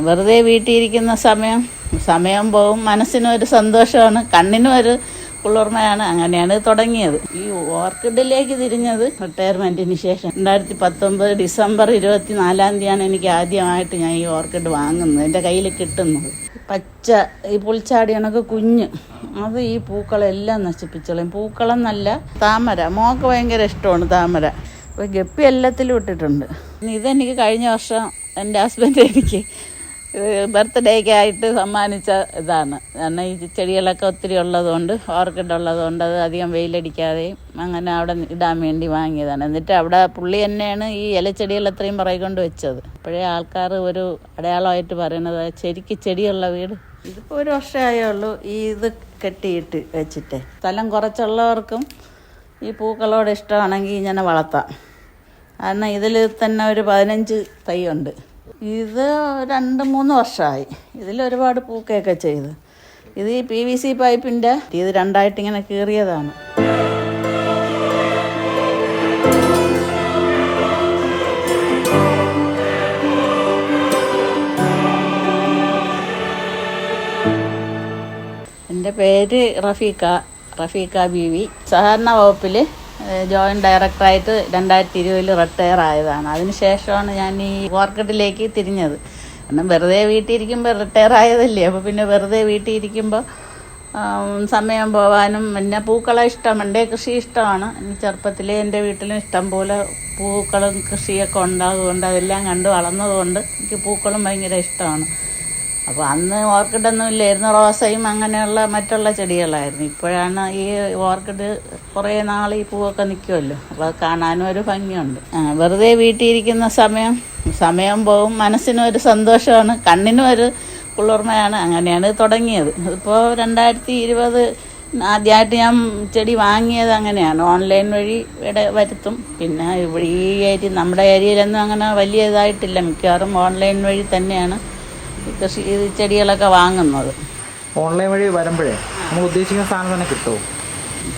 വെറുതെ വീട്ടിലിരിക്കുന്ന സമയം പോകും, മനസ്സിനൊരു സന്തോഷമാണ്, കണ്ണിനും ഒരു കുളിർമയാണ്. അങ്ങനെയാണ് തുടങ്ങിയത്. ഈ ഓർക്കിഡിലേക്ക് തിരിഞ്ഞത് റിട്ടയർമെൻറ്റിന് ശേഷം 2019 ഡിസംബർ 24 എനിക്ക് ആദ്യമായിട്ട് ഞാൻ ഈ ഓർക്കിഡ് വാങ്ങുന്നത്, എൻ്റെ കയ്യിൽ കിട്ടുന്നത്. പച്ച ഈ പുൽച്ചാടി കണക്ക് കുഞ്ഞ് അത് ഈ പൂക്കളെല്ലാം നശിപ്പിച്ചോളും. പൂക്കളെന്നല്ല, താമര മോക്ക് ഭയങ്കര ഇഷ്ടമാണ് താമര. അപ്പോൾ ഗപ്പി എല്ലാത്തിലും ഇട്ടിട്ടുണ്ട്. ഇതെനിക്ക് കഴിഞ്ഞ വർഷം എൻ്റെ ഹസ്ബൻഡ് എനിക്ക് ബർത്ത്ഡേക്ക് ആയിട്ട് സമ്മാനിച്ച ഇതാണ്. കാരണം ഈ ചെടികളൊക്കെ ഒത്തിരി ഉള്ളതുകൊണ്ട്, ഓർക്കിഡ് ഉള്ളതുകൊണ്ട് അത് അധികം വെയിലടിക്കാതെയും അങ്ങനെ അവിടെ ഇടാൻ വേണ്ടി വാങ്ങിയതാണ്. എന്നിട്ട് അവിടെ പുള്ളി തന്നെയാണ് ഈ ഇലച്ചെടികൾ അത്രയും പറയിക്കൊണ്ട് വെച്ചത്. അപ്പോഴേ ആൾക്കാർ ഒരു അടയാളമായിട്ട് പറയണത് ശരിക്കും ചെടിയുള്ള വീട്. ഇതിപ്പോൾ ഒരു വർഷമായേ ഉള്ളൂ ഈ ഇത് കെട്ടിയിട്ട് വെച്ചിട്ട്. സ്ഥലം കുറച്ചുള്ളവർക്കും ഈ പൂക്കളോട് ഇഷ്ടമാണെങ്കിൽ ഇങ്ങനെ വളർത്താം. കാരണം ഇതിൽ തന്നെ ഒരു 15 തൈയുണ്ട്. ഇത് 2-3 വർഷമായി. ഇതിലൊരുപാട് പൂക്കുകയൊക്കെ ചെയ്ത്. ഇത് ഈ PVC പൈപ്പിൻ്റെ ഇത് രണ്ടായിട്ട് ഇങ്ങനെ കീറിയതാണ്. എൻ്റെ പേര് റഫീക്ക ബീവി. സഹകരണ വകുപ്പിൽ ജോയിൻറ്റ് ഡയറക്ടറായിട്ട് 2020 റിട്ടയർ ആയതാണ്. അതിനുശേഷമാണ് ഞാൻ ഈ ഓർക്കിഡിലേക്ക് തിരിഞ്ഞത്. കാരണം വെറുതെ വീട്ടിലിരിക്കുമ്പോൾ റിട്ടയർ ആയതല്ലേ, അപ്പോൾ പിന്നെ വെറുതെ വീട്ടിലിരിക്കുമ്പോൾ സമയം പോകാനും പിന്നെ പൂക്കളെ ഇഷ്ടം, എൻ്റെ കൃഷി ഇഷ്ടമാണ്. എനിക്ക് ചെറുപ്പത്തിലേ എൻ്റെ വീട്ടിലും ഇഷ്ടം പോലെ പൂക്കളും കൃഷിയൊക്കെ ഉണ്ടാകുകൊണ്ട് അതെല്ലാം കണ്ട് വളർന്നതുകൊണ്ട് എനിക്ക് പൂക്കളും ഭയങ്കര ഇഷ്ടമാണ്. അപ്പോൾ അന്ന് ഓർക്കിഡൊന്നും ഇല്ലായിരുന്നു, റോസയും അങ്ങനെയുള്ള മറ്റുള്ള ചെടികളായിരുന്നു. ഇപ്പോഴാണ് ഈ ഓർക്കിഡ് കുറേ നാൾ ഈ പൂവൊക്കെ നിൽക്കുമല്ലോ, അപ്പോൾ അത് കാണാനും ഒരു ഭംഗിയുണ്ട്. വെറുതെ വീട്ടിലിരിക്കുന്ന സമയം പോകും, മനസ്സിനും ഒരു സന്തോഷമാണ്, കണ്ണിനും ഒരു കുളിർമയാണ്. അങ്ങനെയാണ് തുടങ്ങിയത്. ഇതിപ്പോൾ 2020 ആദ്യമായിട്ട് ഞാൻ ചെടി വാങ്ങിയത് അങ്ങനെയാണ്. ഓൺലൈൻ വഴി ഇവിടെ വരുത്തും. പിന്നെ ഇവിടെ ഈ നമ്മുടെ ഏരിയയിലൊന്നും അങ്ങനെ വലിയ ഇതായിട്ടില്ല. മിക്കവാറും ഓൺലൈൻ വഴി തന്നെയാണ് കൃഷി ചെടികളൊക്കെ വാങ്ങുന്നത്. ഓൺലൈൻ വഴി വരുമ്പോഴേ നമ്മൾ ഉദ്ദേശിക്കുന്ന സാധനം തന്നെ കിട്ടുമോ?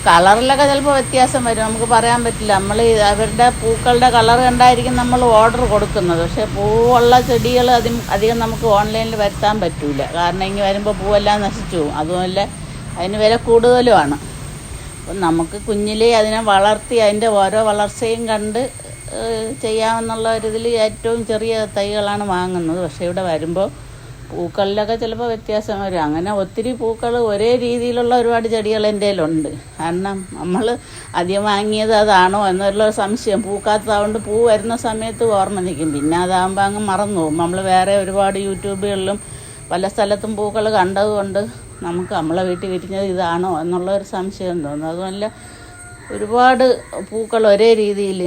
കളറിലൊക്കെ ചിലപ്പോൾ വ്യത്യാസം വരും, നമുക്ക് പറയാൻ പറ്റില്ല. നമ്മൾ അവരുടെ പൂക്കളുടെ കളർ കണ്ടായിരിക്കും നമ്മൾ ഓർഡർ കൊടുക്കുന്നത്. പക്ഷേ പൂവുള്ള ചെടികൾ അധികം നമുക്ക് ഓൺലൈനിൽ വരുത്താൻ പറ്റില്ല. കാരണം ഇങ്ങനെ വരുമ്പോൾ പൂവെല്ലാം നശിച്ചു പോകും. അതുമല്ല അതിന് വില കൂടുതലുമാണ്. അപ്പം നമുക്ക് കുഞ്ഞിലേ അതിനെ വളർത്തി അതിൻ്റെ ഓരോ വളർച്ചയും കണ്ട് ചെയ്യാമെന്നുള്ള ഒരിതിൽ ഏറ്റവും ചെറിയ തൈകളാണ് വാങ്ങുന്നത്. പക്ഷേ ഇവിടെ വരുമ്പോൾ പൂക്കളിലൊക്കെ ചിലപ്പോൾ വ്യത്യാസം വരും. അങ്ങനെ ഒത്തിരി പൂക്കൾ ഒരേ രീതിയിലുള്ള ഒരുപാട് ചെടികൾ എൻ്റെ കയ്യിലുണ്ട്. കാരണം നമ്മൾ ആദ്യം വാങ്ങിയത് അതാണോ എന്നുള്ള സംശയം. പൂക്കാത്തതുകൊണ്ട് പൂ വരുന്ന സമയത്ത് ഓർമ്മ നിൽക്കും, പിന്നെ അതാകുമ്പോൾ അങ്ങ് മറന്നു പോകും. നമ്മൾ വേറെ ഒരുപാട് യൂട്യൂബുകളിലും പല സ്ഥലത്തും പൂക്കൾ കണ്ടതുകൊണ്ട് നമുക്ക് നമ്മളെ വീട്ടിൽ വിരിഞ്ഞത് ഇതാണോ എന്നുള്ളൊരു സംശയം തോന്നും. അതുമല്ല ഒരുപാട് പൂക്കൾ ഒരേ രീതിയിൽ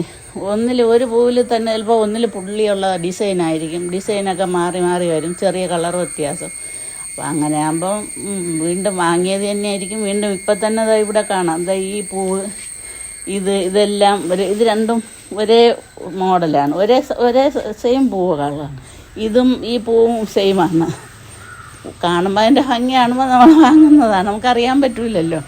ഒരു പൂവിൽ തന്നെ ചിലപ്പോൾ ഒന്നിൽ പുള്ളിയുള്ള ഡിസൈനായിരിക്കും. ഡിസൈനൊക്കെ മാറി മാറി വരും, ചെറിയ കളർ വ്യത്യാസം. അപ്പോൾ അങ്ങനെ ആകുമ്പം വീണ്ടും വാങ്ങിയത് തന്നെയായിരിക്കും. വീണ്ടും ഇപ്പം തന്നെ ഇവിടെ കാണാം, ഈ പൂവ് ഇതെല്ലാം ഇത് രണ്ടും ഒരേ മോഡലാണ്, ഒരേ സെയിം പൂവുകളാണ്. ഇതും ഈ പൂവും സെയിമാണ്. കാണുമ്പോൾ അതിൻ്റെ ഭംഗി കാണുമ്പോൾ നമ്മൾ വാങ്ങുന്നതാണ്. നമുക്കറിയാൻ പറ്റില്ലല്ലോ,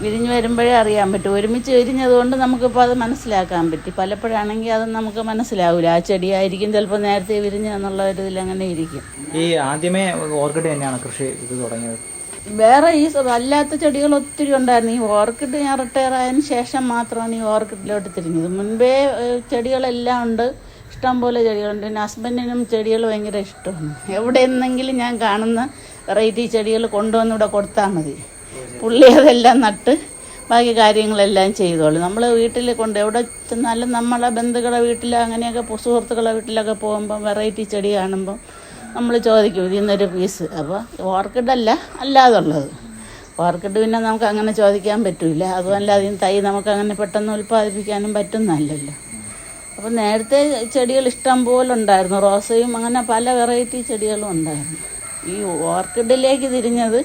വിരിഞ്ഞ് വരുമ്പോഴേ അറിയാൻ പറ്റും. ഒരുമിച്ച് വിരിഞ്ഞതുകൊണ്ട് നമുക്കിപ്പോൾ അത് മനസ്സിലാക്കാൻ പറ്റി. പലപ്പോഴാണെങ്കിൽ അത് നമുക്ക് മനസ്സിലാവില്ല. ആ ചെടിയായിരിക്കും ചിലപ്പോൾ നേരത്തെ വിരിഞ്ഞ് എന്നുള്ള ഒരു ഇതിൽ അങ്ങനെ ഇരിക്കും. ഈ ആദ്യമേ ഓർക്കിഡ് തന്നെയാണ് കൃഷി ഇത് തുടങ്ങിയത്? വേറെ ഈ അല്ലാത്ത ചെടികൾ ഒത്തിരി ഉണ്ടായിരുന്നു. ഈ ഓർക്കിഡ് ഞാൻ റിട്ടയർ ആയതിനു ശേഷം മാത്രമാണ് ഈ ഓർക്കിഡിലോട്ട് തിരിഞ്ഞത്. മുൻപേ ചെടികളെല്ലാം ഉണ്ട്, ഇഷ്ടംപോലെ ചെടികളുണ്ട്. പിന്നെ ഹസ്ബൻഡിനും ചെടികൾ ഭയങ്കര ഇഷ്ടമാണ്. എവിടെ നിന്നെങ്കിലും ഞാൻ കാണുന്ന വെറൈറ്റി ചെടികൾ കൊണ്ടുവന്ന് ഇവിടെ കൊടുത്താൽ മതി, പുള്ളി അതെല്ലാം നട്ട് ബാക്കി കാര്യങ്ങളെല്ലാം ചെയ്തോളൂ. നമ്മൾ വീട്ടിൽ എവിടെ ചെന്നാലും നമ്മളെ ബന്ധുക്കളുടെ വീട്ടിൽ അങ്ങനെയൊക്കെ സുഹൃത്തുക്കളുടെ വീട്ടിലൊക്കെ പോകുമ്പോൾ വെറൈറ്റി ചെടി കാണുമ്പോൾ നമ്മൾ ചോദിക്കും ഇതിൽ നിന്നൊരു പീസ്. അപ്പോൾ ഓർക്കിഡല്ല അല്ലാതുള്ളത്. ഓർക്കിഡ് പിന്നെ നമുക്ക് അങ്ങനെ ചോദിക്കാൻ പറ്റില്ല. അതുമല്ല അതിന് തൈ നമുക്ക് അങ്ങനെ പെട്ടെന്ന് ഉൽപ്പാദിപ്പിക്കാനും പറ്റുന്നതല്ലല്ലോ. അപ്പോൾ നേരത്തെ ചെടികൾ ഇഷ്ടം പോലെ ഉണ്ടായിരുന്നു, റോസയും അങ്ങനെ പല വെറൈറ്റി ചെടികളും ഉണ്ടായിരുന്നു. ഈ ഓർക്കിഡിലേക്ക് തിരിഞ്ഞത്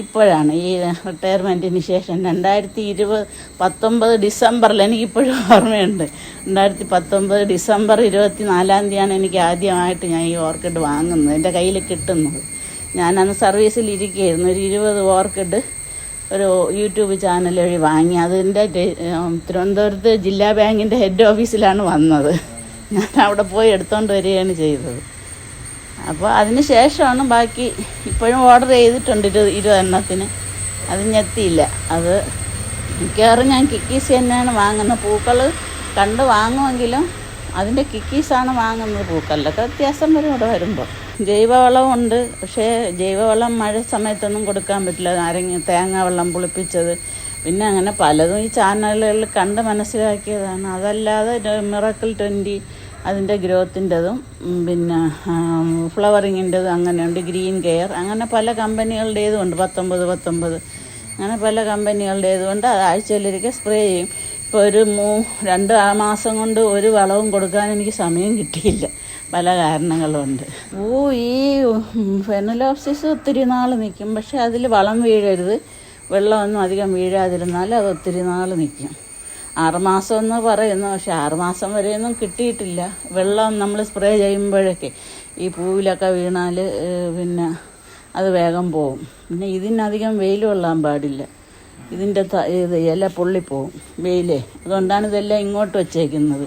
ഇപ്പോഴാണ്, ഈ റിട്ടയർമെൻറ്റിന് ശേഷം 2019 ഡിസംബറിൽ, എനിക്കിപ്പോഴും ഓർമ്മയുണ്ട്, 2019 ഡിസംബർ 24 എനിക്ക് ആദ്യമായിട്ട് ഞാൻ ഈ ഓർക്കിഡ് വാങ്ങുന്നത്, എൻ്റെ കയ്യിൽ കിട്ടുന്നത്. ഞാനന്ന് സർവീസിലിരിക്കുകയായിരുന്നു. ഒരു 20 ഓർക്കിഡ് ഒരു യൂട്യൂബ് ചാനൽ വഴി വാങ്ങി. അതിൻ്റെ തിരുവനന്തപുരത്ത് ജില്ലാ ബാങ്കിൻ്റെ ഹെഡ് ഓഫീസിലാണ് വന്നത്. ഞാൻ അവിടെ പോയി എടുത്തുകൊണ്ട് വരികയാണ് ചെയ്തത്. അപ്പോൾ അതിന് ശേഷമാണ് ബാക്കി ഇപ്പോഴും ഓർഡർ ചെയ്തിട്ടുണ്ട് 20 എണ്ണത്തിന്. അത് ഞെത്തിയില്ല. അത് മിക്കവാറും ഞാൻ കിക്കീസ് തന്നെയാണ് വാങ്ങുന്നത്. പൂക്കൾ കണ്ട് വാങ്ങുമെങ്കിലും അതിൻ്റെ കിക്കീസാണ് വാങ്ങുന്നത്. പൂക്കളിലൊക്കെ വ്യത്യാസം വരും ഇവിടെ വരുമ്പോൾ. ജൈവവളമുണ്ട്, പക്ഷേ ജൈവവളം മഴ സമയത്തൊന്നും കൊടുക്കാൻ പറ്റില്ല. തേങ്ങ വെള്ളം പുളിപ്പിച്ചത്, പിന്നെ അങ്ങനെ പലതും ഈ ചാനലുകളിൽ കണ്ട് മനസ്സിലാക്കിയതാണ്. അതല്ലാതെ മിറക്കിൾ 20 അതിൻ്റെ ഗ്രോത്തിൻ്റെതും പിന്നെ ഫ്ലവറിങ്ങിൻ്റെതും അങ്ങനെയുണ്ട്. ഗ്രീൻ കെയർ അങ്ങനെ പല കമ്പനികളുടേതും ഉണ്ട്. 19 അങ്ങനെ പല കമ്പനികളുടേതും ഉണ്ട്. അത് ആഴ്ചയിലൊരിക്കൽ സ്പ്രേ ചെയ്യും. ഇപ്പോൾ ഒരു 2 മാസം കൊണ്ട് ഒരു വളവും കൊടുക്കാൻ എനിക്ക് സമയം കിട്ടിയില്ല, പല കാരണങ്ങളുണ്ട്. ഈ ഫെനലോപ്സിസ് ഒത്തിരി നാൾ നിൽക്കും, പക്ഷേ അതിൽ വളം വീഴരുത്, വെള്ളമൊന്നും അധികം വീഴാതിരുന്നാൽ അത് ഒത്തിരി നാൾ നിൽക്കും. 6 മാസം എന്ന് പറയുന്നു, പക്ഷെ 6 മാസം വരെയൊന്നും കിട്ടിയിട്ടില്ല. വെള്ളം നമ്മൾ സ്പ്രേ ചെയ്യുമ്പോഴൊക്കെ ഈ പൂവിലൊക്കെ വീണാൽ പിന്നെ അത് വേഗം പോവും. പിന്നെ ഇതിനധികം വെയിൽ കൊള്ളാൻ പാടില്ല. ഇതിൻ്റെ ഇല പൊള്ളിപ്പോവും വെയിലേ. അതുകൊണ്ടാണ് ഇതെല്ലാം ഇങ്ങോട്ട് വച്ചേക്കുന്നത്.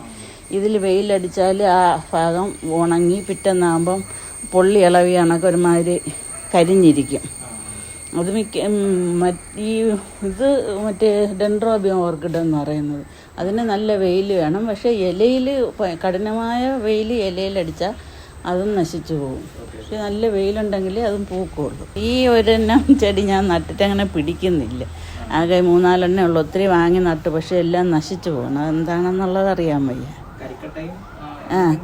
ഇതിൽ വെയിലടിച്ചാൽ ആ ഭാഗം ഉണങ്ങി പിറ്റന്നാകുമ്പം പൊള്ളി ഇളവി കണക്ക് ഒരുമാതിരി കരിഞ്ഞിരിക്കും. അത് ഇത് മറ്റേ ഡെൻഡ്രോബിയം ഓർക്കിഡ് എന്ന് പറയുന്നത്. അതിന് നല്ല വെയിൽ വേണം. പക്ഷേ ഇലയിൽ കഠിനമായ വെയിൽ ഇലയിലടിച്ചാൽ അതും നശിച്ചു പോകും. പക്ഷെ നല്ല വെയിലുണ്ടെങ്കിൽ അതും പൂക്കുള്ളൂ. ഈ ഒരെണ്ണം ചെടി ഞാൻ നട്ടിട്ട് അങ്ങനെ പിടിക്കുന്നില്ല. ആകെ 3-4 എണ്ണേ ഉള്ളൂ. ഒത്തിരി വാങ്ങി നട്ടു, പക്ഷെ എല്ലാം നശിച്ചു പോകുന്നു. അതെന്താണെന്നുള്ളത് അറിയാൻ വയ്യ.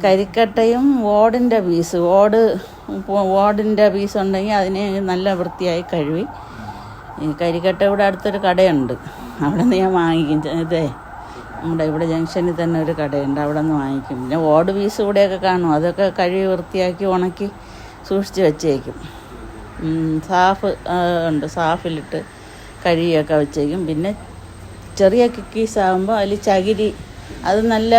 കരിക്കട്ടയും ഓടിൻ്റെ പീസ് ഓടിൻ്റെ പീസ് ഉണ്ടെങ്കിൽ അതിനെ നല്ല വൃത്തിയായി കഴുകി. ഈ കരിക്കട്ട ഇവിടെ അടുത്തൊരു കടയുണ്ട്, അവിടെ നിന്ന് ഞാൻ വാങ്ങിക്കും. നമ്മുടെ ഇവിടെ ജംഗ്ഷനിൽ തന്നെ ഒരു കടയുണ്ട്, അവിടെ നിന്ന് വാങ്ങിക്കും. പിന്നെ ഓട് പീസ് കൂടെയൊക്കെ കാണും, അതൊക്കെ കഴുകി വൃത്തിയാക്കി ഉണക്കി സൂക്ഷിച്ച് വെച്ചേക്കും. സാഫ് ഉണ്ട്, സാഫിലിട്ട് കഴുകിയൊക്കെ വെച്ചേക്കും. പിന്നെ ചെറിയ കിക്കീസ് ആകുമ്പോൾ അതിൽ ചകിരി, അത് നല്ല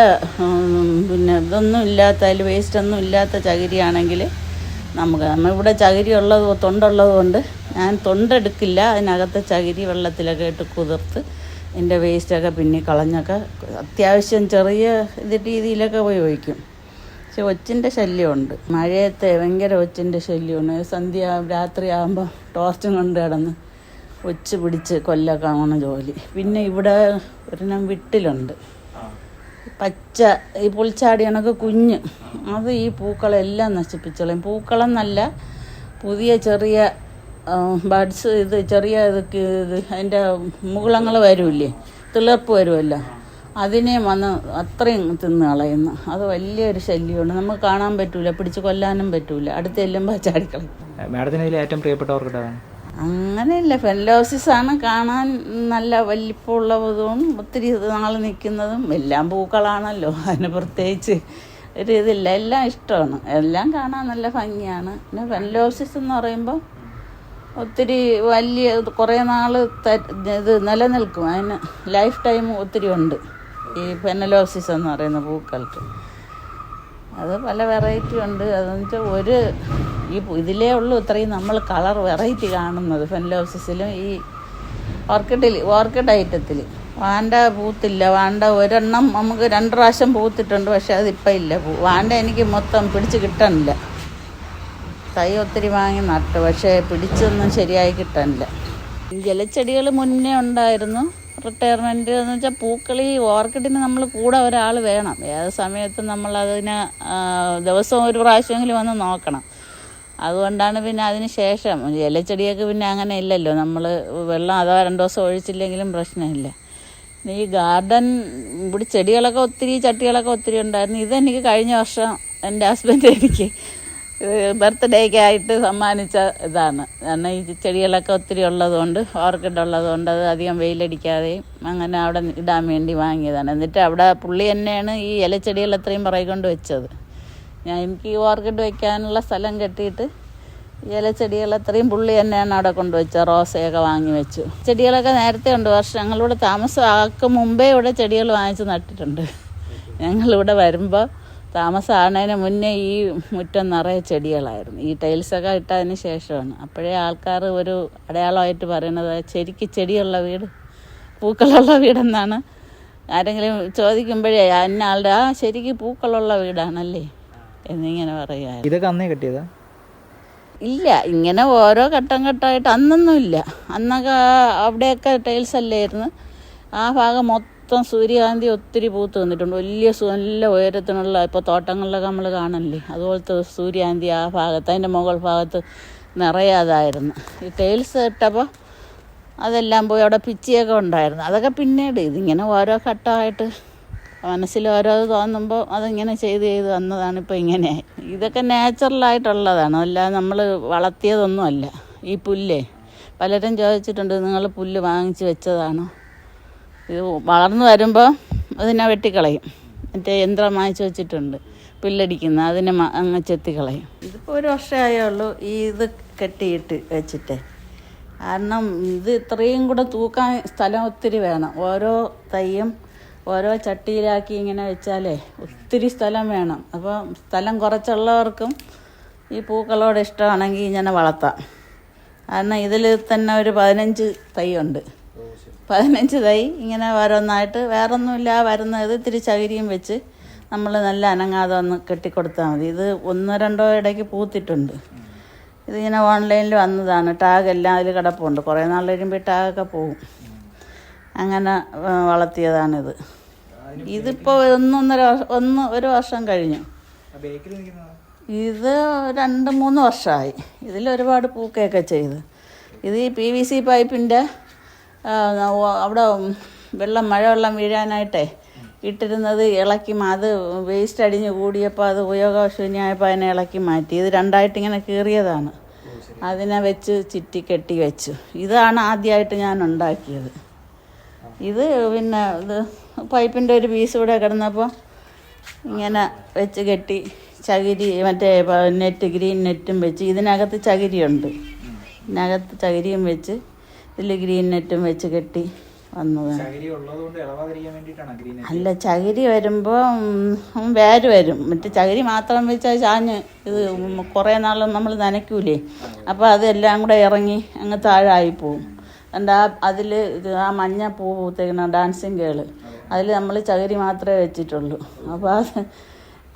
പിന്നെ ഇതൊന്നും ഇല്ലാത്ത, അതിൽ വേസ്റ്റൊന്നും ഇല്ലാത്ത ചകിരിയാണെങ്കിൽ നമ്മളിവിടെ ചകിരി തൊണ്ടുള്ളത് കൊണ്ട് ഞാൻ തൊണ്ടെടുക്കില്ല. അതിനകത്തെ ചകിരി വെള്ളത്തിലൊക്കെ ഇട്ട് കുതിർത്ത് എൻ്റെ വേസ്റ്റൊക്കെ പിന്നെ കളഞ്ഞൊക്കെ അത്യാവശ്യം ചെറിയ രീതിയിലൊക്കെ ഉപയോഗിക്കും. പക്ഷെ ഒച്ചിൻ്റെ ശല്യമുണ്ട്. മഴയത്തെ ഭയങ്കര ഒച്ചിൻ്റെ ശല്യമാണ്. രാത്രി ആകുമ്പോൾ ടോർച്ചും കൊണ്ട് കിടന്ന് ഒച്ച് പിടിച്ച് കൊല്ലക്കാണ് ജോലി. പിന്നെ ഇവിടെ ഒരെണ്ണം വിട്ടിലുണ്ട്, പച്ച ഈ പുൽച്ചാടി കണക്ക് കുഞ്ഞ്. അത് ഈ പൂക്കളെല്ലാം നശിപ്പിച്ചോളും. പൂക്കളെന്നല്ല, പുതിയ ചെറിയ ബഡ്സ്, ഇത് ചെറിയ അതിൻ്റെ മുകുളങ്ങൾ വരില്ലേ, തിളർപ്പ് വരുമല്ലോ, അതിനെ വന്ന് അത്രയും തിന്ന് കളയുന്നു. അത് വലിയൊരു ശല്യമാണ്. നമുക്ക് കാണാൻ പറ്റൂല, പിടിച്ച് കൊല്ലാനും പറ്റൂല. അടുത്ത് ചെല്ലുമ്പോൾ ചാടിക്കളയും. മാഡത്തിന് ഏറ്റവും പ്രിയപ്പെട്ട ഓർക്കിഡാണ്? അങ്ങനെയില്ല, ഫെനലോപ്സിസാണ് കാണാൻ നല്ല വലിപ്പമുള്ളതും ഒത്തിരി നാൾ നിൽക്കുന്നതും. എല്ലാം പൂക്കളാണല്ലോ, അതിന് പ്രത്യേകിച്ച് ഒരു ഇതില്ല. എല്ലാം ഇഷ്ടമാണ്, എല്ലാം കാണാൻ നല്ല ഭംഗിയാണ്. പിന്നെ ഫെനലോപ്സിസ് എന്ന് പറയുമ്പോൾ ഒത്തിരി വലിയ കുറേ നാൾ ഇത് നിലനിൽക്കും. അതിന് ലൈഫ് ടൈം ഒത്തിരി ഉണ്ട് ഈ ഫെനലോപ്സിസ് എന്ന് പറയുന്ന പൂക്കൾക്ക്. അത് പല വെറൈറ്റി ഉണ്ട്. അതെന്ന് വെച്ചാൽ ഇതിലേ ഉള്ളൂ ഇത്രയും നമ്മൾ കളർ വെറൈറ്റി കാണുന്നത് ഫെനലോപ്സിസിലും. ഈ ഓർക്കിഡ് ഐറ്റത്തിൽ വാണ്ട പൂത്തില്ല. വാണ്ട ഒരെണ്ണം നമുക്ക് 2 പ്രാവശ്യം പൂത്തിട്ടുണ്ട്, പക്ഷെ അതിപ്പം ഇല്ല. വാണ്ട എനിക്ക് മൊത്തം പിടിച്ച് കിട്ടണില്ല. തൈ ഒത്തിരി വാങ്ങി നട്ടു, പക്ഷേ പിടിച്ചൊന്നും ശരിയായി കിട്ടാനില്ല. ജലച്ചെടികൾ മുന്നേ ഉണ്ടായിരുന്നു. റിട്ടയർമെൻറ്റ് എന്ന് വെച്ചാൽ പൂക്കൾ, ഈ ഓർക്കിഡിന് നമ്മൾ കൂടെ ഒരാൾ വേണം. ഏത് സമയത്തും നമ്മളതിനെ ദിവസവും 1 പ്രാവശ്യമെങ്കിലും വന്ന് നോക്കണം. അതുകൊണ്ടാണ് പിന്നെ അതിന് ശേഷം ഇലച്ചെടിയൊക്കെ പിന്നെ അങ്ങനെ ഇല്ലല്ലോ, നമ്മൾ വെള്ളം അഥവാ 2 ദിവസം ഒഴിച്ചില്ലെങ്കിലും പ്രശ്നമില്ല. ഈ ഗാർഡൻ ഇവിടെ ചെടികളൊക്കെ ഒത്തിരി, ചട്ടികളൊക്കെ ഒത്തിരി ഉണ്ടായിരുന്നു. ഇതെനിക്ക് കഴിഞ്ഞ വർഷം എൻ്റെ ഹസ്ബൻഡ് എനിക്ക് ബർത്ത്ഡേക്കായിട്ട് സമ്മാനിച്ച ഇതാണ്. കാരണം ഈ ചെടികളൊക്കെ ഒത്തിരി ഉള്ളതുകൊണ്ട്, ഓർക്കിഡ് ഉള്ളതുകൊണ്ട് അത് അധികം വെയിലടിക്കാതെയും അങ്ങനെ അവിടെ ഇടാൻ വേണ്ടി വാങ്ങിയതാണ്. എന്നിട്ട് അവിടെ പുള്ളി തന്നെയാണ് ഈ ഇലച്ചെടികൾ എത്രയും പറയിക്കൊണ്ട് വെച്ചത്. എനിക്ക് ഈ ഓർക്കിഡ് വയ്ക്കാനുള്ള സ്ഥലം കെട്ടിയിട്ട് ഇലച്ചെടികൾ എത്രയും പുള്ളി തന്നെയാണ് അവിടെ കൊണ്ടുവച്ചത്. റോസയൊക്കെ വാങ്ങി വെച്ചു. ചെടികളൊക്കെ നേരത്തെ ഉണ്ട്. ഞങ്ങളിവിടെ താമസമാക്കും മുമ്പേ ഇവിടെ ചെടികൾ വാങ്ങിച്ച് നട്ടിട്ടുണ്ട്. ഞങ്ങളിവിടെ വരുമ്പോൾ താമസമാകുന്നതിന് മുന്നേ ഈ മുറ്റം നിറയെ ചെടികളായിരുന്നു. ഈ ടൈൽസൊക്കെ ഇട്ടതിന് ശേഷമാണ്. അപ്പോഴേ ആൾക്കാർ ഒരു അടയാളമായിട്ട് പറയണത് ശരിക്കും ചെടിയുള്ള വീട്, പൂക്കളുള്ള വീടെന്നാണ്. ആരെങ്കിലും ചോദിക്കുമ്പോഴേ അന്ന ആളുടെ ശരിക്കും പൂക്കളുള്ള വീടാണല്ലേ എന്നിങ്ങനെ പറയുക. ഇതൊക്കെ അന്നേ കിട്ടിയതാ? ഇല്ല, ഇങ്ങനെ ഓരോ ഘട്ടം ഘട്ടമായിട്ട് അന്നൊന്നും ഇല്ല. അന്നൊക്കെ അവിടെയൊക്കെ ടൈൽസ് അല്ലായിരുന്നു. ആ ഭാഗം മൊത്തം സൂര്യകാന്തി ഒത്തിരി പൂത്ത് വന്നിട്ടുണ്ട്. വലിയ നല്ല ഉയരത്തിനുള്ള ഇപ്പോൾ തോട്ടങ്ങളിലൊക്കെ നമ്മൾ കാണല്ലേ, അതുപോലത്തെ സൂര്യകാന്തി ആ ഭാഗത്ത്, അതിൻ്റെ മുകൾ ഭാഗത്ത് നിറയാതായിരുന്നു. ഈ ടൈൽസ് ഇട്ടപ്പോൾ അതെല്ലാം പോയി. അവിടെ പിച്ചിയൊക്കെ ഉണ്ടായിരുന്നു. അതൊക്കെ പിന്നീട് ഇതിങ്ങനെ ഓരോ ഘട്ടമായിട്ട് മനസ്സിൽ ഓരോ തോന്നുമ്പോൾ അതിങ്ങനെ ചെയ്ത് വന്നതാണ്. ഇപ്പോൾ ഇങ്ങനെ ഇതൊക്കെ നാച്ചുറലായിട്ടുള്ളതാണ്, അല്ലാതെ നമ്മൾ വളർത്തിയതൊന്നുമല്ല. ഈ പുല്ലേ പലരും ചോദിച്ചിട്ടുണ്ട്, നിങ്ങൾ പുല്ല് വാങ്ങിച്ച് വെച്ചതാണോ? ഇത് വളർന്നു വരുമ്പോൾ അതിനെ വെട്ടിക്കളയും. മറ്റേ യന്ത്രം വാങ്ങിച്ച് വെച്ചിട്ടുണ്ട് പുല്ലടിക്കുന്ന, അതിനെ അങ്ങ് ചെത്തിക്കളയും. ഇതിപ്പോൾ 1 വർഷമായേ ഉള്ളൂ ഈ ഇത് കെട്ടിയിട്ട് വെച്ചിട്ട്. കാരണം ഇത് ഇത്രയും കൂടെ തൂക്കാൻ സ്ഥലം ഒത്തിരി വേണം. ഓരോ തൈയും ഓരോ ചട്ടിയിലാക്കി ഇങ്ങനെ വെച്ചാലേ ഒത്തിരി സ്ഥലം വേണം. അപ്പോൾ സ്ഥലം കുറച്ചുള്ളവർക്കും ഈ പൂക്കളോട് ഇഷ്ടമാണെങ്കിൽ ഇങ്ങനെ വളർത്താം. കാരണം ഇതിൽ തന്നെ ഒരു 15 തൈ ഉണ്ട്. 15 തൈ ഇങ്ങനെ ഓരോന്നായിട്ട് വേറൊന്നുമില്ല വരുന്നത്. ഇത്തിരി ചകിരിയും വെച്ച് നമ്മൾ നല്ല അനങ്ങാതെ ഒന്ന് കെട്ടിക്കൊടുത്താൽ മതി. ഇത് 1-2 ഇടയ്ക്ക് പൂത്തിട്ടുണ്ട്. ഇതിങ്ങനെ ഓൺലൈനിൽ വന്നതാണ്. ടാഗെല്ലാം അതിൽ കിടപ്പുണ്ട്. കുറേ നാൾ കഴിയുമ്പോൾ ടാഗൊക്കെ പോകും. അങ്ങനെ വളർത്തിയതാണിത്. ഇതിപ്പോൾ 1 വർഷം കഴിഞ്ഞു. ഇത് 2-3 വർഷമായി. ഇതിലൊരുപാട് പൂക്കുകയൊക്കെ ചെയ്ത്. ഇത് ഈ PVC പൈപ്പിൻ്റെ അവിടെ മഴവെള്ളം വീഴാനായിട്ടേ ഇട്ടിരുന്നത് ഇളക്കി, അത് വേസ്റ്റ് അടിഞ്ഞ് കൂടിയപ്പോൾ അത് ഉപയോഗശൂന്യമായപ്പോൾ അതിനെ ഇളക്കി മാറ്റി. ഇത് 2ആയിട്ട് ഇങ്ങനെ കീറിയതാണ്. അതിനെ വെച്ച് ചുറ്റി കെട്ടി വെച്ചു. ഇതാണ് ആദ്യമായിട്ട് ഞാൻ ഉണ്ടാക്കിയത്. ഇത് പിന്നെ ഇത് പൈപ്പിൻ്റെ ഒരു പീസ് കൂടെ കിടന്നപ്പോൾ ഇങ്ങനെ വെച്ച് കെട്ടി ചകിരി മറ്റേ നെറ്റ്, ഗ്രീൻ നെറ്റും വെച്ച്, ഇതിനകത്ത് ചകിരിയുണ്ട്, ഇതിനകത്ത് ചകിരിയും വെച്ച് ഇതിൽ ഗ്രീൻ നെറ്റും വെച്ച് കെട്ടി വന്നതാണ്. അല്ല, ചകിരി വരുമ്പോൾ വേര് വരും. മറ്റേ ചകിരി മാത്രം വെച്ചാൽ ചാഞ്ഞ് ഇത് കുറേ നാൾ നമ്മൾ നനയ്ക്കൂലേ, അപ്പോൾ അതെല്ലാം കൂടെ ഇറങ്ങി അങ്ങ് താഴായിപ്പോവും. എന്താ അതിൽ ആ മഞ്ഞ പൂ പൂത്തേക്കുന്ന ഡാൻസിങ് ഗേള്, അതിൽ നമ്മൾ ചകിരി മാത്രമേ വെച്ചിട്ടുള്ളൂ. അപ്പോൾ അത്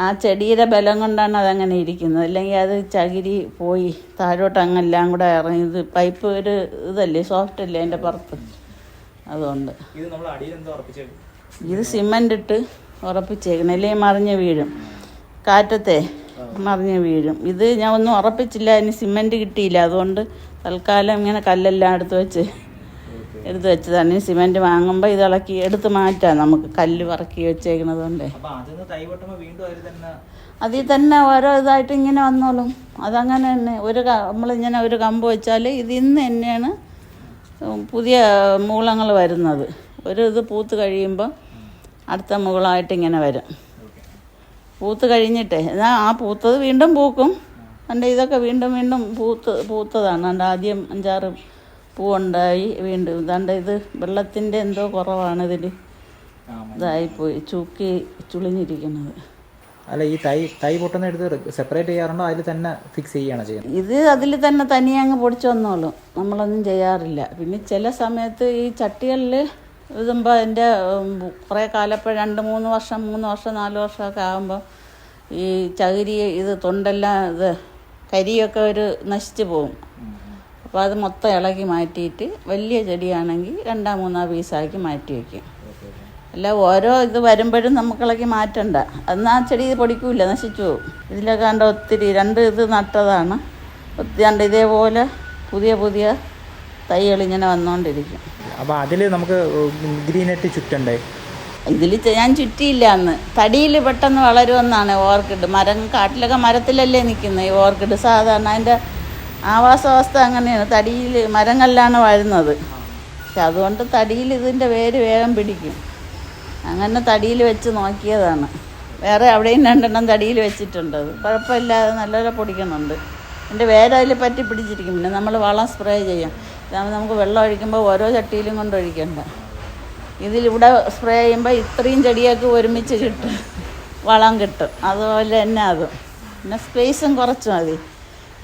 ആ ചെടിയുടെ ബലം കൊണ്ടാണ് അതങ്ങനെ ഇരിക്കുന്നത്. അല്ലെങ്കിൽ അത് ചകിരി പോയി താഴോട്ട് അങ്ങെല്ലാം കൂടെ ഇറങ്ങി. ഇത് പൈപ്പ് ഒരു ഇതല്ലേ, സോഫ്റ്റ് അല്ലേ അതിൻ്റെ പുറത്ത്, അതുകൊണ്ട് ഇത് സിമൻ്റ് ഇട്ട് ഉറപ്പിച്ചേക്കണം. അല്ലെങ്കിൽ മറിഞ്ഞ് വീഴും, കാറ്റത്തെ മറിഞ്ഞ് വീഴും. ഇത് ഞാൻ ഒന്നും ഉറപ്പിച്ചില്ല, ഇനി സിമൻറ്റ് കിട്ടിയില്ല. അതുകൊണ്ട് തൽക്കാലം ഇങ്ങനെ കല്ലെല്ലാം എടുത്ത് വെച്ചതാണ്. ഈ സിമൻറ്റ് വാങ്ങുമ്പോൾ ഇത് ഇളക്കി എടുത്ത് മാറ്റാം നമുക്ക്, കല്ല് പറക്കി വെച്ചേക്കുന്നത് കൊണ്ട്. അതിൽ തന്നെ ഓരോ ഇതായിട്ട് ഇങ്ങനെ വന്നോളും. അതങ്ങനെ തന്നെ നമ്മളിങ്ങനെ ഒരു കമ്പ് വെച്ചാൽ ഇതിൽ നിന്ന് തന്നെയാണ് പുതിയ മൂളങ്ങൾ വരുന്നത്. ഇത് പൂത്ത് കഴിയുമ്പോൾ അടുത്ത മുകളായിട്ട് ഇങ്ങനെ വരും. പൂത്ത് കഴിഞ്ഞിട്ടേ എന്നാൽ ആ പൂത്തത് വീണ്ടും പൂക്കും. എൻ്റെ ഇതൊക്കെ വീണ്ടും പൂത്തതാണ്. എൻ്റെ ആദ്യം 5-6 പൂവുണ്ടായി വീണ്ടും. ഇതാണ്ട് ഇത് വെള്ളത്തിൻ്റെ എന്തോ കുറവാണ് ഇതിൽ, ഇതായിപ്പോയി ചുളിഞ്ഞിരിക്കുന്നത്. അല്ല, ഈ തൈ പൊട്ടുന്ന എടുത്ത് സെപ്പറേറ്റ് ചെയ്യാറുണ്ടോ, അതിൽ തന്നെ ഫിക്സ് ചെയ്യുകയാണോ ചെയ്യുന്നത്? ഇത് അതിൽ തന്നെ തനിയെ അങ്ങ് പൊടിച്ചു വന്നോളും, നമ്മളൊന്നും ചെയ്യാറില്ല. പിന്നെ ചില സമയത്ത് ഈ ചട്ടികളിൽ ഇതുമ്പോൾ അതിൻ്റെ കുറേ കാലപ്പോൾ 2-3 വർഷം 4 വർഷമൊക്കെ ആകുമ്പോൾ ഈ ചകിരി ഇത് തൊണ്ടെല്ലാം ഇത് കരിയൊക്കെ നശിച്ചു പോകും. അപ്പോൾ അത് മൊത്തം ഇളക്കി മാറ്റിയിട്ട് വലിയ ചെടിയാണെങ്കിൽ 2-3 പീസാക്കി മാറ്റി വയ്ക്കും. അല്ല, ഓരോ ഇത് വരുമ്പോഴും നമുക്ക് ഇളക്കി മാറ്റണ്ട. എന്നാൽ ആ ചെടി പൊടിക്കൂല, നശിച്ചു പോകും. ഇതിലൊക്കെ കണ്ട ഒത്തിരി 2 ഇത് നട്ടതാണ്. ഒത്തിരി ഇതേപോലെ പുതിയ തൈകൾ ഇങ്ങനെ വന്നുകൊണ്ടിരിക്കും. അപ്പോൾ അതിൽ നമുക്ക് ഗ്രീൻ നെറ്റ് ചുറ്റണ്ടേ? ഇതിൽ ഞാൻ ചുറ്റിയില്ല. അന്ന് തടിയിൽ പെട്ടെന്ന് വളരുമെന്നാണ് ഓർക്കിഡ്. കാട്ടിലൊക്കെ മരത്തിലല്ലേ നിൽക്കുന്നത് ഈ ഓർക്കിഡ്. സാധാരണ അതിൻ്റെ ആവാസവസ്ഥ അങ്ങനെയാണ്, തടിയിൽ മരങ്ങളിലാണ് വരുന്നത്. പക്ഷെ അതുകൊണ്ട് തടിയിൽ ഇതിൻ്റെ വേര് വേഗം പിടിക്കും. അങ്ങനെ തടിയിൽ വെച്ച് നോക്കിയതാണ്. വേറെ അവിടെയും 2 തടിയിൽ വെച്ചിട്ടുണ്ട്. അത് കുഴപ്പമില്ലാതെ നല്ലപോലെ പൊടിക്കുന്നുണ്ട്. എൻ്റെ വേര് അതിൽ പറ്റി പിടിച്ചിരിക്കും. പിന്നെ നമ്മൾ വളം സ്പ്രേ ചെയ്യാം. ഇതാകുമ്പോൾ നമുക്ക് വെള്ളം ഒഴിക്കുമ്പോൾ ഓരോ ചട്ടിയിലും കൊണ്ട് ഒഴിക്കണ്ട. ഇതിലിവിടെ സ്പ്രേ ചെയ്യുമ്പോൾ ഇത്രയും ചെടിയൊക്കെ ഒരുമിച്ച് കിട്ടും, വളം കിട്ടും. അതുപോലെ തന്നെ അതും പിന്നെ സ്പേസും കുറച്ച് മതി.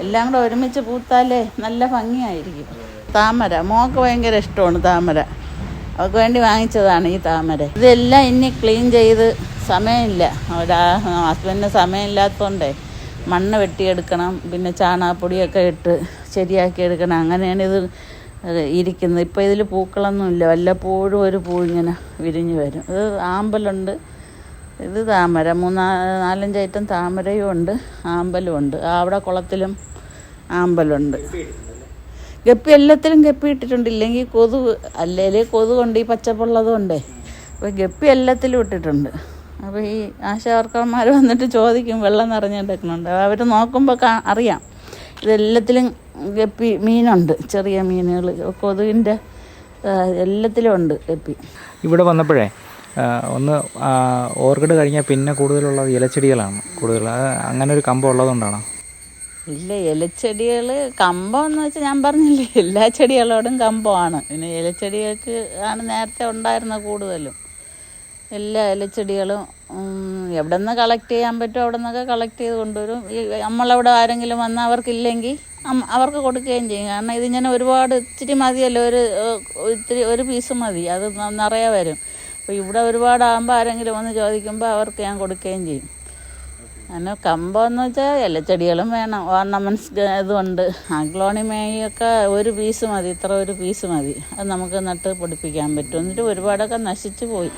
എല്ലാം കൂടെ ഒരുമിച്ച് പൂത്താലേ നല്ല ഭംഗിയായിരിക്കും. താമര മോൾക്ക് ഭയങ്കര ഇഷ്ടമാണ് താമര. അവൾക്ക് വേണ്ടി വാങ്ങിച്ചതാണ് ഈ താമര. ഇതെല്ലാം ഇനി ക്ലീൻ ചെയ്ത് സമയമില്ല. ഹസ്ബൻഡിന് സമയമില്ലാത്തതുകൊണ്ടേ മണ്ണ് വെട്ടിയെടുക്കണം, പിന്നെ ചാണകപ്പൊടിയൊക്കെ ഇട്ട് ശരിയാക്കി എടുക്കണം. അങ്ങനെയാണ് ഇത് ഇരിക്കുന്നത്. ഇപ്പോൾ ഇതിൽ പൂക്കളൊന്നുമില്ല, വല്ലപ്പോഴും ഒരു പൂ ഇങ്ങനെ വിരിഞ്ഞ് വരും. ഇത് ആമ്പലുണ്ട്, ഇത് താമര, 4-5 ഐറ്റം താമരയും ഉണ്ട്, ആമ്പലും ഉണ്ട്. അവിടെ കുളത്തിലും ആമ്പലുണ്ട്. ഗപ്പി എല്ലാത്തിലും ഗപ്പി ഇട്ടിട്ടുണ്ട്. ഇല്ലെങ്കിൽ കൊതുക്, അല്ലെങ്കിൽ കൊതുകുണ്ട്, ഈ പച്ചപ്പുള്ളതും ഉണ്ടേ. അപ്പോൾ ഗപ്പി എല്ലാത്തിലും ഇട്ടിട്ടുണ്ട്. അപ്പോൾ ഈ ആശാവർക്കർമാർ വന്നിട്ട് ചോദിക്കും വെള്ളം നിറഞ്ഞെടുക്കുന്നുണ്ട്. അവർ നോക്കുമ്പോൾ അറിയാം ഇതെല്ലാത്തിലും ഗപ്പി മീനുണ്ട്, ചെറിയ മീനുകൾ, കൊതുകിൻ്റെ എല്ലാത്തിലും ഉണ്ട് ഗപ്പി. ഇവിടെ വന്നപ്പോഴേ ഒന്ന് ഓർക്കിഡ് കഴിഞ്ഞാൽ പിന്നെ കൂടുതലുള്ളത് ഇലച്ചെടികളാണ് കൂടുതൽ. അങ്ങനെ ഒരു കമ്പം ഉള്ളതുകൊണ്ടാണോ? ഇല്ല, ഇലച്ചെടികൾ കമ്പം എന്ന് വെച്ചാൽ ഞാൻ പറഞ്ഞില്ലേ, എല്ലാ ചെടികളോടും കമ്പമാണ്. പിന്നെ ഇലച്ചെടികൾക്ക് ആണ് നേരത്തെ ഉണ്ടായിരുന്ന കൂടുതലും. എല്ലാ ഇലച്ചെടികളും എവിടെ നിന്ന് കളക്ട് ചെയ്യാൻ പറ്റും അവിടെ നിന്നൊക്കെ കളക്ട് ചെയ്ത് കൊണ്ടുവരും. ഈ നമ്മളവിടെ ആരെങ്കിലും വന്നാൽ അവർക്കില്ലെങ്കിൽ അവർക്ക് കൊടുക്കുകയും ചെയ്യും. കാരണം ഇതിങ്ങനെ ഒരുപാട് ഇച്ചിരി മതിയല്ലോ, ഒരു പീസ് മതി, അത് നിറയെ വരും. അപ്പോൾ ഇവിടെ ഒരുപാടാകുമ്പോൾ ആരെങ്കിലും വന്ന് ചോദിക്കുമ്പോൾ അവർക്ക് ഞാൻ കൊടുക്കുകയും ചെയ്യും. അങ്ങനെ കമ്പം എന്ന് വെച്ചാൽ ഇലച്ചെടികളും വേണം, ഓർണമെൻറ്റ്സ് ഇതുണ്ട്. അഗ്ലോണിമയൊക്കെ ഒരു പീസ് മതി, ഇത്ര ഒരു പീസ് മതി, അത് നമുക്ക് നട്ട് പൊടിപ്പിക്കാൻ പറ്റും. എന്നിട്ട് ഒരുപാടൊക്കെ നശിച്ചു പോയി.